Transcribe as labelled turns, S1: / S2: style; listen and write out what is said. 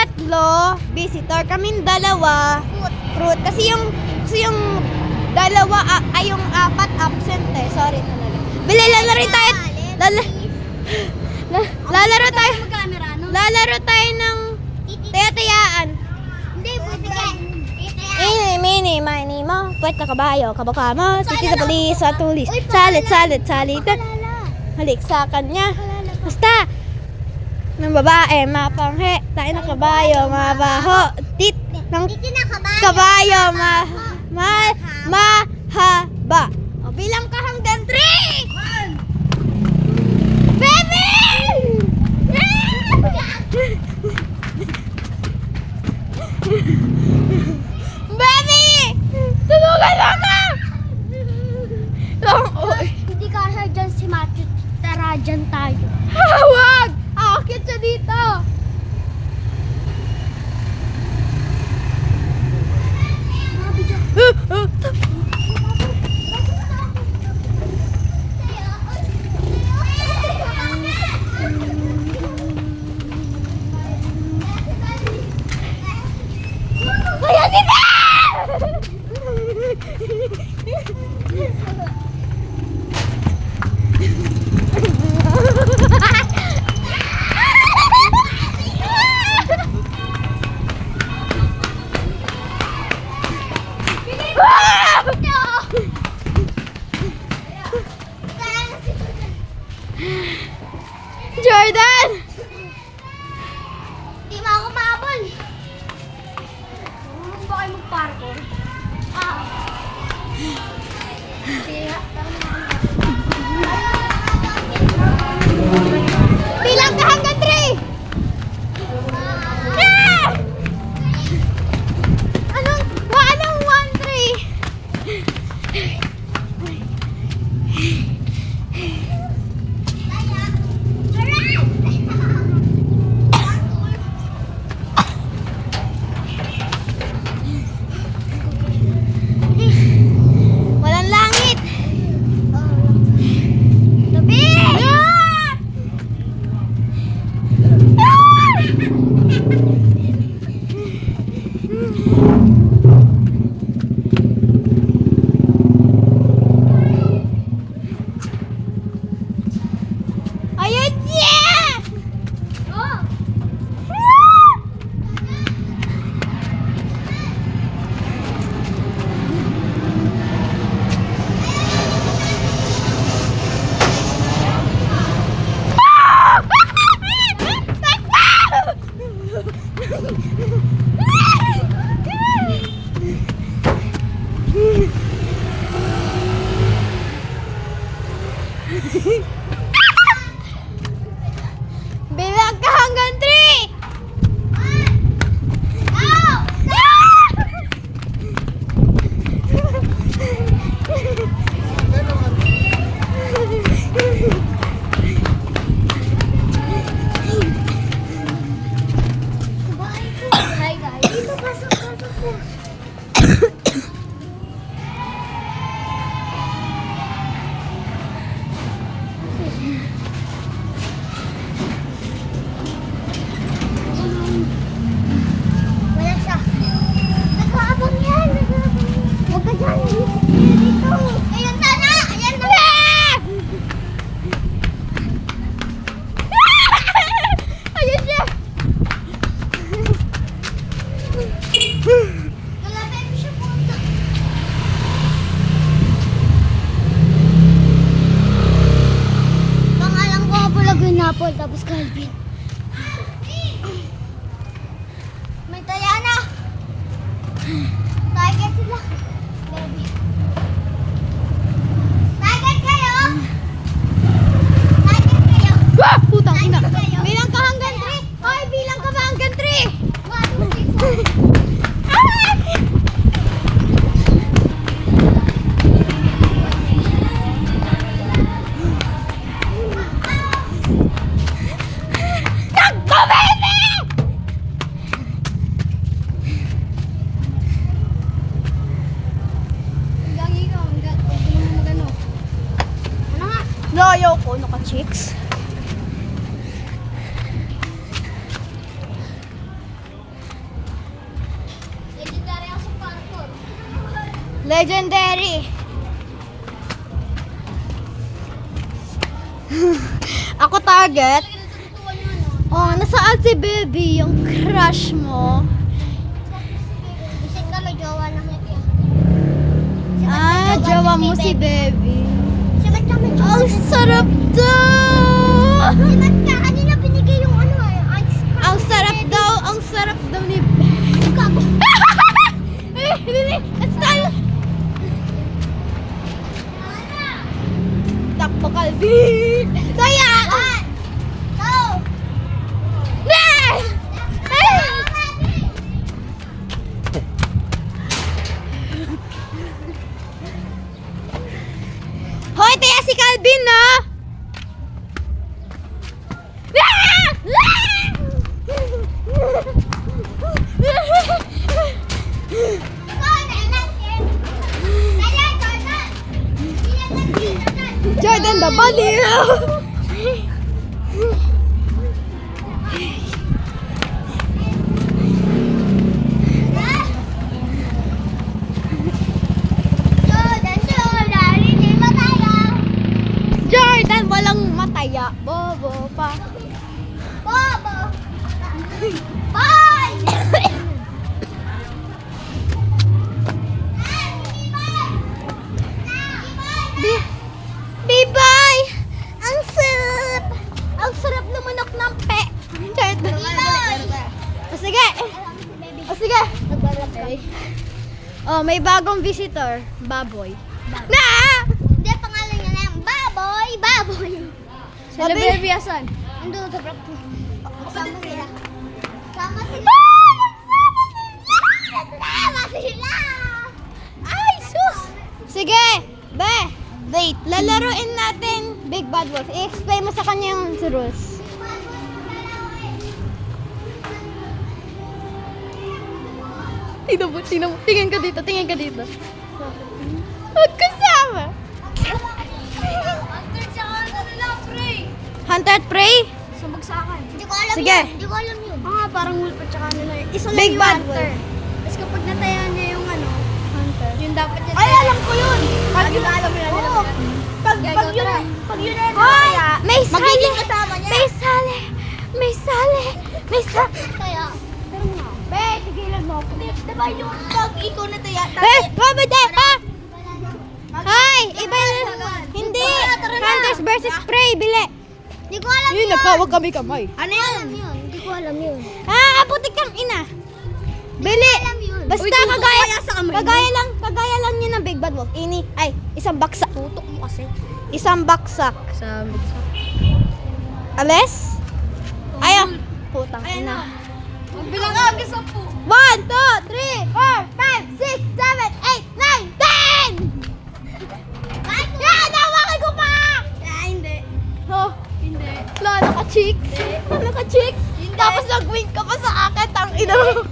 S1: tatlo, visitor. Kaming dalawa, fruit. Kasi yung dalawa, ay yung apat absent eh. Sorry talaga. Lalaro tayo. Lalaro tayo. Lalaro tayo ng taya-tayaan.
S2: Hindi, pwede ka.
S1: Mini, mini, mo. Puwet na kabayo, kabaka mo. Titi sa pulis, sa tulis. Salit. Halik sa kanya. Basta. Ng babae, mapanghe. Tayo ng kabayo, mabaho. Tit ng kabayo, mahaba. O, bilang ka hanggang 3! Baby! Baby! Tulungan ako!
S2: Hindi kasha dyan si Matthew. Tara, dyan tayo.
S1: Huwag! Aakit siya dito! Kaya sila! Jordan!
S2: Di ba ako maabol? Ba kayo magparko?
S1: Bilang ka hanggang 3! Anong 1, 3? Walang langit!
S2: Tabi!
S1: Ayun niya!
S2: Oh!
S1: Bilang ka hanggang 3!
S2: Hi guys. Dito, pasok po. Wala siya. Nag-aabang yan. Huwag ka dyan. Dito. Ayan na na. Ayan na.
S1: Ayun siya!
S2: Nalapit mo siya punta. Pangalan ko Apollo Guinapol, tapos Calvin. May taya na. Target sila. Baby. Target kayo. Target kayo.
S1: Wah! Putang ina!
S2: Target kayo.
S1: Bilang ka hanggang 3! Hoy, bilang ka ba hanggang 3?
S2: 1, 2, 3, 4.
S1: Takbo, baby! Layo ko, naka-chicks. Legendary. Ako target. Oh, nasaan si baby, yung crush mo?
S2: Isip ka may jowa na niya.
S1: Ah, jowa mo si baby.
S2: Sibat ka may jowa.
S1: Ang sarap daw!
S2: Sibat ka. Kanina binigay yung ano eh. Ice cream.
S1: Ang sarap daw ni...
S2: Gago.
S1: Style! Takbo Calvin! Saya!
S2: Go.
S1: Hoy, taya si Calvin, no? Jordan the baliw! Jordan, walang mataya. Bobo pa. Bibay! Ang sarap! Ang sarap lumunok ng pe. Jordan. O sige. O sige. Oh, may bagong visitor. Baboy. Na!
S2: Hindi, pangalan niya na yung Baboy.
S1: Sila baby asan?
S2: Ando sa practice. Sama sila. Sama sila. Sama sila.
S1: Ay, sus! Sige, be, wait, lalaruin natin Big Bad Wolf. I-explain mo sa kanya yung rules. Tingnan mo. Tingin ka dito. Huwag kasama. Hunter at prey?
S2: Sabag sa akin. Hindi ko alam
S1: Sige.
S2: yun. Hindi ko alam yun.
S3: Parang wolf at saka nila yun. Isa
S1: Big
S3: lang yung
S1: bad
S3: hunter.
S1: wolf.
S3: Tapos kapag natayan niya yung ano,
S1: Hunter.
S3: yung dapat niya
S1: Ay, alam ko yun.
S3: Pag yun, alam mo yun.
S1: Oo. Pag yun na
S3: Hoy!
S1: may sali.
S2: Magiging kasama niya.
S1: May sali.
S2: Kaya,
S1: Be, tigilan mo ako.
S2: diba yung pag ikaw na tayo,
S1: Babade, ha? Ay, iba yun. Hindi. Hunters versus prey, bili.
S2: Hindi ko alam
S1: Yun,
S2: yun.
S1: nagkawag kami kamay.
S2: Ano yun? Hindi ko alam yun.
S1: Ah, putik kang ina. Bili.
S2: Alam yun.
S1: Basta
S3: Uy, tutok
S1: kagaya,
S3: kaya sa kamay mo.
S1: kagaya lang yun ng Big Bad Wolf. Isang baksak.
S3: tutok mo kasi.
S1: Isang baksak.
S3: Sa
S1: Ales? Ayaw. Putang
S3: Ayan
S1: ina.
S3: na. Magbilang ka, hanggang 10.
S1: 1, 2, 3, 4, 5, 6, 7, 8, 9, 10! Yan! Hawakan ko pa!
S3: Hindi.
S1: Oh,
S3: Hindi.
S1: wala, naka-chicks. Naka-chicks. Tapos nag-wink ka pa sa akin, tang ina mo.